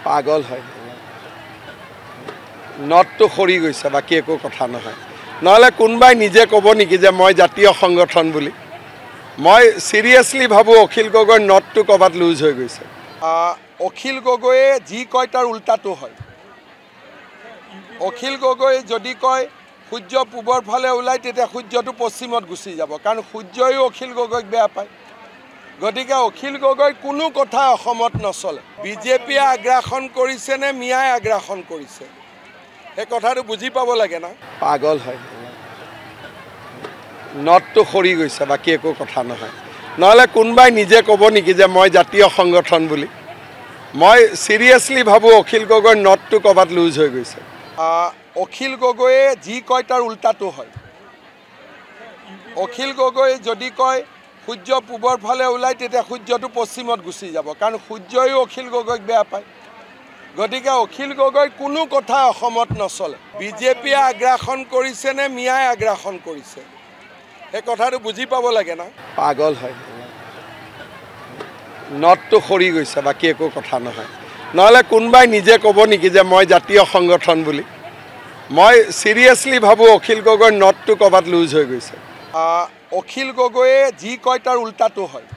পাগল হয় নটটো সৰি গৈছে বাকি একো কথা নহয় নহলে কোনবাই নিজে ক'ব নেকি যে মই জাতীয় সংগঠন বুলি মই সিৰিয়াসলি ভাবো অখিল গগৈৰ নটটো কবাত লুজ হৈ গৈছে অখিল গগৈয়ে যি কয় তাৰ উল্টাটো হয় অখিল গগৈ যদি কয় সূৰ্য পূবৰ ফালে ওলাই তেতিয়া সূৰ্যটো পশ্চিমত গুচি যাব কাৰণ সূৰ্যয়ো অখিল গগৈক বেয়া পায় গতিকে অখিল গগৈ কোনো কথা অসমত নচলে বিজেপিয়ে আগ্ৰাসন কৰিছে নে মিয়াই আগ্ৰাসন কৰিছে এই কথাটো বুজি পাব লাগে না পাগল হয় নটটো সৰি গৈছে বাকি একো কথা নহয় নহলে কোনবাই নিজে ক'ব নেকি যে মই জাতীয় সংগঠন বুলি মই সিৰিয়াসলি ভাবো অখিল গগৈৰ নটটো কবাত লুজ হৈ গৈছে অখিল গগৈয়ে যি কয় তাৰ উল্টাটো হয় অখিল গগৈ যদি কয় সূৰ্য পূবৰ ফালে ওলাই তেতিয়া সূৰ্যটো পশ্চিমত গুচি যাব কাৰণ সূৰ্যয়ো অখিল গগৈক বেয়া পায় গতিকে অখিল গগৈ কোনো কথা অসমত নচলে বিজেপিয়ে আগ্ৰাসন কৰিছে নে মিয়াই আগ্ৰাসন কৰিছে এই কথাটো বুজি পাব লাগে না পাগল হয় নটটো সৰি গৈছে বাকি একো কথা নহয় নহলে কোনবাই নিজে ক'ব নেকি যে মই জাতীয় সংগঠন বুলি মই সিৰিয়াসলি ভাবো অখিল গগৈৰ নটটো কবাত লুজ হৈ গৈছে অখিল গগৈয়ে যি কয় তাৰ উল্টাটো হয়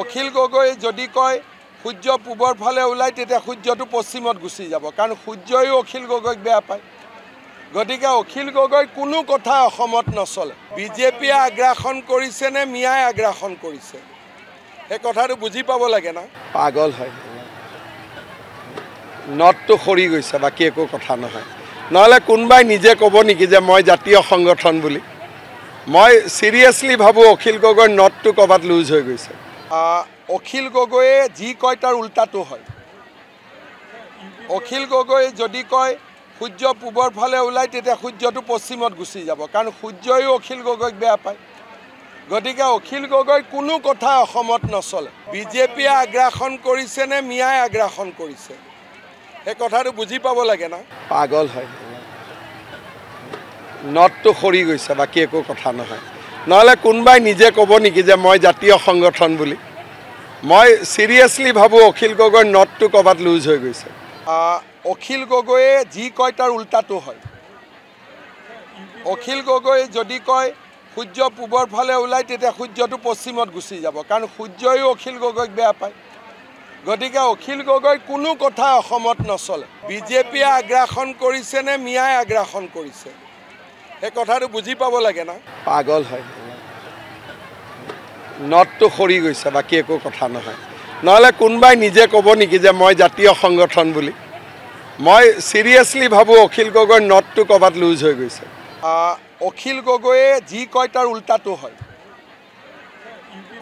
অখিল গগৈ যদি কয় সূৰ্য পূবৰ ফালে ওলাই তেতিয়া সূৰ্যটো পশ্চিমত গুচি যাব কাৰণ সূৰ্যয়ো অখিল গগৈক বেয়া পায় গতিকে অখিল গগৈ কোনো কথা অসমত নচলে বিজেপিয়ে আগ্ৰাসন কৰিছে নে মিয়াই আগ্ৰাসন কৰিছে এই কথাটো বুজি পাব লাগে না পাগল হয় নটটো সৰি গৈছে বাকি একো কথা নহয় নহলে কোনবাই নিজে ক'ব নেকি যে মই জাতীয় সংগঠন বুলি মই সিৰিয়াসলি ভাবো অখিল গগৈৰ নটটো কবাত লুজ হৈ গৈছে অখিল গগৈয়ে যি কয় তাৰ উল্টাটো হয় অখিল গগৈ যদি কয় সূৰ্য পূবৰ ফালে ওলাই তেতিয়া সূৰ্যটো পশ্চিমত গুচি যাব কাৰণ সূৰ্যয়ো অখিল গগৈক বেয়া পায় গতিকে অখিল গগৈ কোনো কথা অসমত নচলে বিজেপিয়ে আগ্ৰাসন কৰিছে নে মিয়াই আগ্ৰাসন কৰিছে এই কথাটো বুজি পাব লাগে না পাগল হয় নটটো সৰি গৈছে বাকি একো কথা নহয় নহলে কোনবাই নিজে ক'ব নেকি যে মই জাতীয় সংগঠন বুলি মই সিৰিয়াসলি ভাবো অখিল গগৈৰ নটটো কবাত লুজ হৈ গৈছে অখিল গগৈয়ে যি কয় তাৰ উল্টাটো হয় অখিল গগৈ যদি কয় সূৰ্য পূবৰ ফালে ওলাই তেতিয়া সূৰ্যটো পশ্চিমত গুচি যাব কাৰণ সূৰ্যয়ো অখিল গগৈক বেয়া পায় গতিকে অখিল গগৈ কোনো কথা অসমত নচলে বিজেপিয়ে আগ্ৰাসন কৰিছে নে মিয়াই আগ্ৰাসন কৰিছে এই কথাটো বুজি পাব লাগে না পাগল হয় নটটো সৰি গৈছে বাকি একো কথা নহয় নহলে কোনবাই নিজে ক'ব নেকি যে মই জাতীয় সংগঠন বুলি মই সিৰিয়াসলি ভাবো অখিল গগৈৰ নটটো কবাত লুজ হৈ গৈছে অখিল গগৈয়ে যি কয় তাৰ উল্টাটো হয়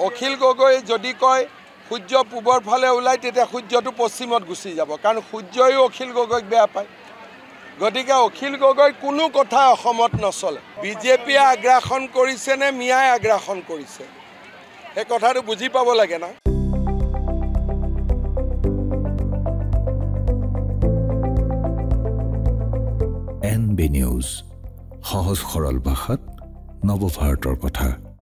অখিল গগৈ যদি কয় সূৰ্য পূবৰ ফালে ওলাই তেতিয়া সূৰ্যটো পশ্চিমত গুচি যাব কাৰণ সূৰ্যয়ো অখিল গগৈক বেয়া পায় গতিকে অখিল গগৈ কোনো কথা অসমত নচলে বিজেপিয়ে আগ্ৰাসন কৰিছে নে মিয়াই আগ্ৰাসন কৰিছে এই কথাটো বুজি পাব লাগে না NB নিউজ সহজ সৰল ভাষাত নৱভাৰতৰ কথা।